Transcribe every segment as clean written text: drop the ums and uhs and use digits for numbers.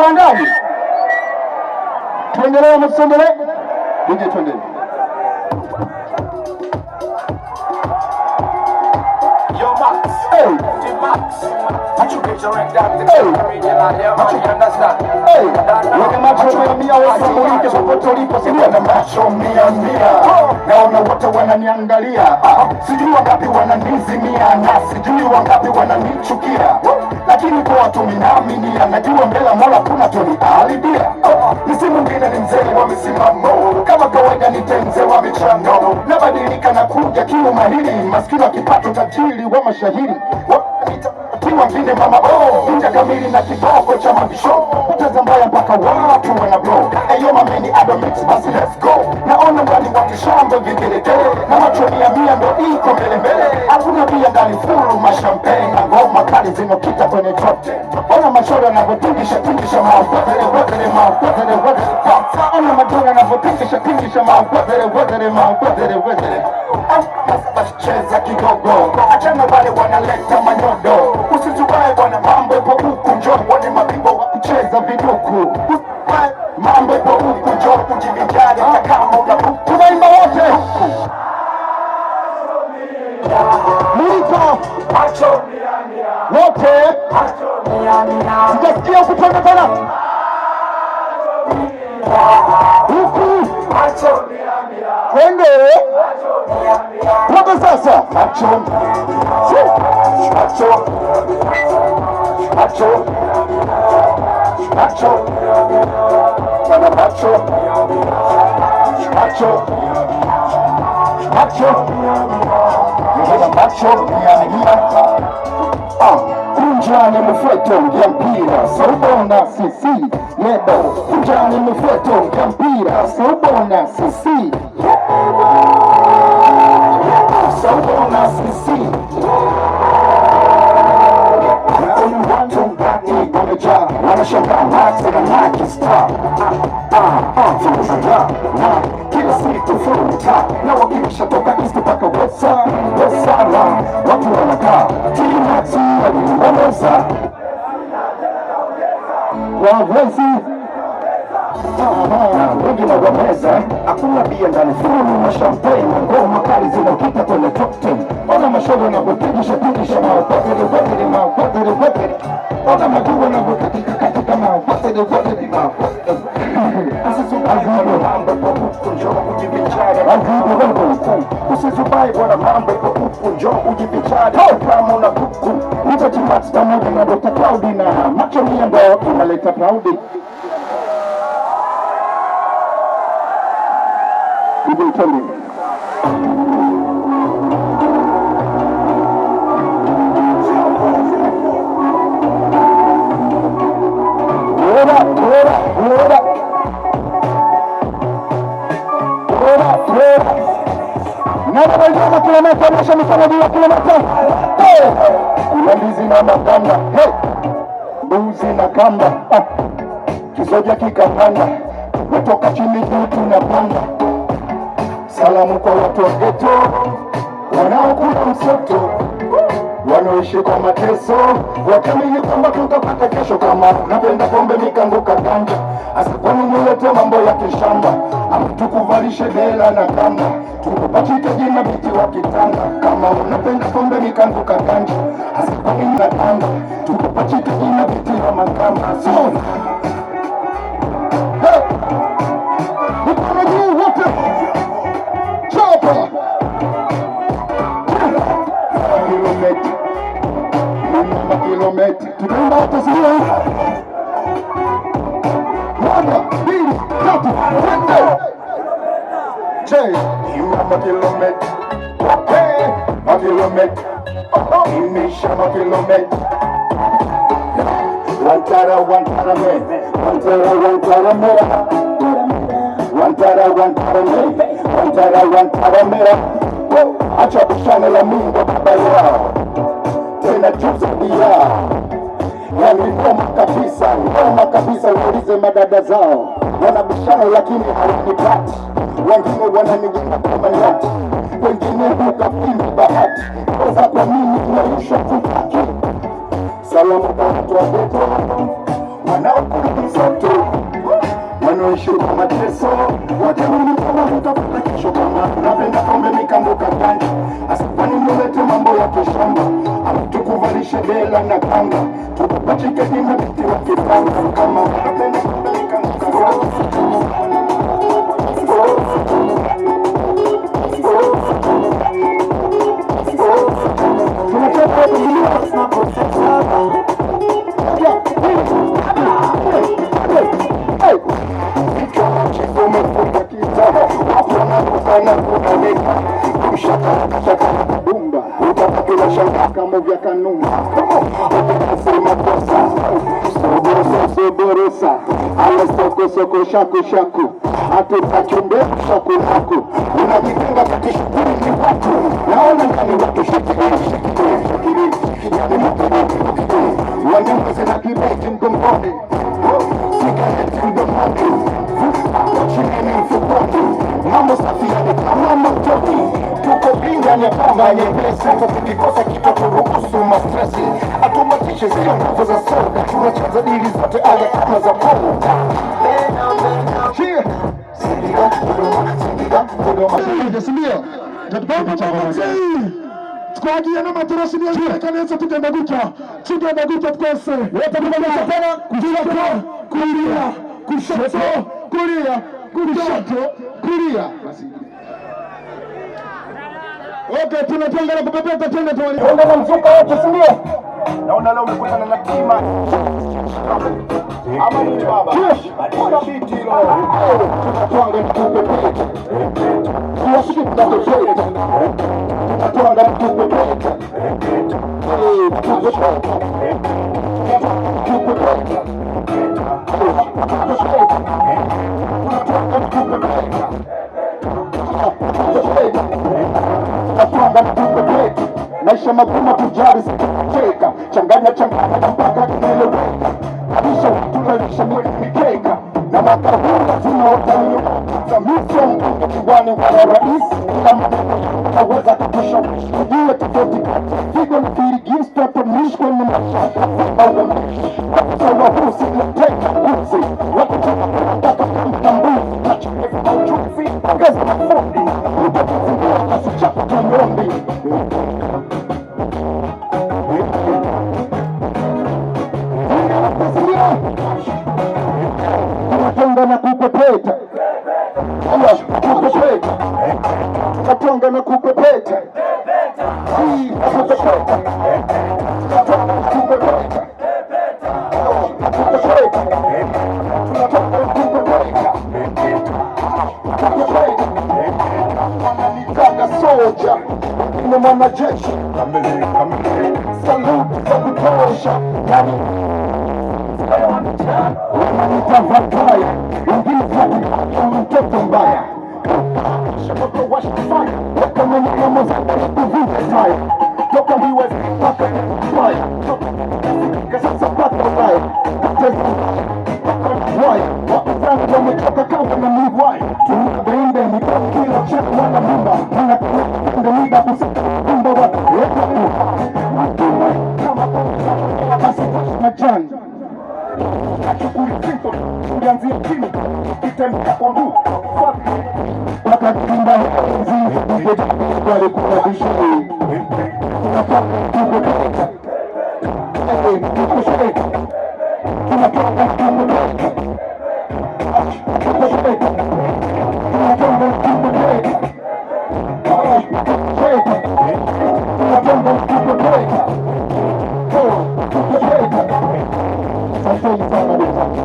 Tuandaje? Tuendelee ama tusiendelee? DJ tuendelee. Yo Max, Hey, Max, you get your ring down to hey, original, yeah man, you understand? hey, weke macho mia wasamulike popote ulipo, sikuwa na macho mia. Naona wote wananiangalia, sijui wangapi wananizimia na sijui wangapi wananichukia, lakini kwa watu ninaaminia, najua mbele Mola kuna tunialidia. Misi mwingine ni mzee wa misimamo, kama kawaida nitenze wa michango, nabadilika na kuja kiumahiri, maskini wa kipato tajiri wa mashahiri tiwa vile mama inja kamili na kiboko cha mabisho utaza mbaya mpaka watu wana blow. Ayo mameni ado mix basi let's go. Naona mbali wakishamba vigelegele na macho mia ndo iko mbele mbele. Hakuna bia ndani fulu mashampeni na ngoma kali zinokita kwenye top 10. Ona machoro yanavyotingisha mawazere wazere ona madora yanavyotingisha mawazere wazere cheza kidogo, achana wale wanaleta manyodo. Usitubae bwana, mambo ipo huku, njoo uone mabibo wa kucheza viduku. Mambo ipo huku, njoo kujivijali hata kama una buku. Tunaimba wote Miko wote sijasikia ukutona tena huku twende wote sasa. Macho kunjani mfeto ya mpira saubona sisi lebo, kunjani mfeto ya mpira saubona sisi saubona sisi. Naona watu ndani wamejaa, wanashangaa Max na star na kila siku futa na wakisha toka east mpaka west watu wanakaa T-Max waliweza wawezi wengi na wameza. Hakuna bia ndani fulu na champagne, ngoma kali zinakita kwenye top 10. Ona mashoga na kupigisha mawazere ona majua na katika mawazere usizubai bwana, mambo ipo huku, njoo ujivinjari kama una kuku. Nipo T-Max pamoja na Dr. Cloudy na macho mia ndo inaleta Cloudy. People tell me. Nabajama kilomita mesha mikono bila kilomita. Kuna mbizi na maganda, mbuzi na kamba, kisoja kikapanda, kutoka chini juu tunapanda. Salamu kwa watu wa ghetto wanaokula msoto, wanaoishi kwa mateso, wakamini kwamba tutapata kesho. Kama unapenda pombe mikanguka ganja, asa kwani mulete mambo ya kishamba, ama tukuvalishe dela na kanga, tukupachike jina biti wa kitanga. Kama unapenda pombe mikanguka ganja, asa kwani na kanga, tukupachike jina biti wa makamba. Sona mikono juu wote, chopa kilomita tunaenda hata sio moja, mbili, tatu, twende. Che, kilomita. Okay, kilomita. Imisha kilomita. Wantara me. Wantara me. Acha kushana la Mungu baba yao. Tena juza dia. Yani ngoma kabisa uulize madada zao. Wanabishana lakini hawanipati. Wengine wananijenga kama nyati, wengine hukapini bahati. Koza kwa mimi tunaisha kutaki. Salamu kwa watu wa ghetto wanaokuliza mateso watemini kama hutapata kesho kama napenda kombe mikambuka gani asifani mulete mambo ya kishamba tukuvalishe bela na kanga tukupachike kima biti wa kipanga kama napenda kombe mikambuka gani tunachapa dunia na kutesa kama vya kanumba sema kosa soborosa ala soko soko shaku shaku atutachumbe shaku shaku unajitenga katika shughuli watu naona kama watu shikiri wanyumba zina kibeti mgongoni sigareti mdomoni chini mfukoni mambo safi kama motoni tuko binga ya pamba nyepesi tukikosa kitu turuhusu mastresi atumatishe zile nguvu za soda tunacheza dili zote aya kama za poda sindio twagiana matarasi niyakaneza tugenda gutya twese watakumanisha tena kulia kushoto kulia okay, tunatanga na kupepeta twende tuone. Twende na mzuka wote, si ndio? Naona leo umekutana na tima. Ama ni baba. Kuna biti leo. Tunatanga na kupepeta. Tuwasiki tunatosheleza. Tunatanga na kupepeta. Maisha magumu tujari sikuteka changanya mpaka kieleweka kabisha tunalisha mikeka na makaburi lazima watanyo za mito mbunge kiwani wala rais kama naweza kutusha ujue tofauti kati figo na kirigis toto mishko ni mashaka au sawa husi nateka kuzi wakutoka kutaka mtambuzi nachukua au chufi kazi mafundi utakizimbua kasi chako kanyombi tunatonga na kupepeta tunatonga na kupepeta wananitaka soja ni mwanajeshi saluti za kutosha wananitavakaya wengine mtoto mbaya shamoto washifanya wakamanyama za kuvuta taya toka hiwe mpaka mbaya kasasa pata mbaya kateza waya wakazangu wametoka kama na mliwaya tunika bainde kila chaka wana mumba wanapenda mida kusaka mumba watu kama basi majani achukulizito ulianzia chini kitembea kwa mguu wakakinda zizi wale kubadishi tunapanga kubadilika tukushirika tunapanga kubadilika tukushirika tunapanga kubadilika tunapanga kubadilika asante sana ndugu zangu.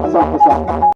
Asante sana.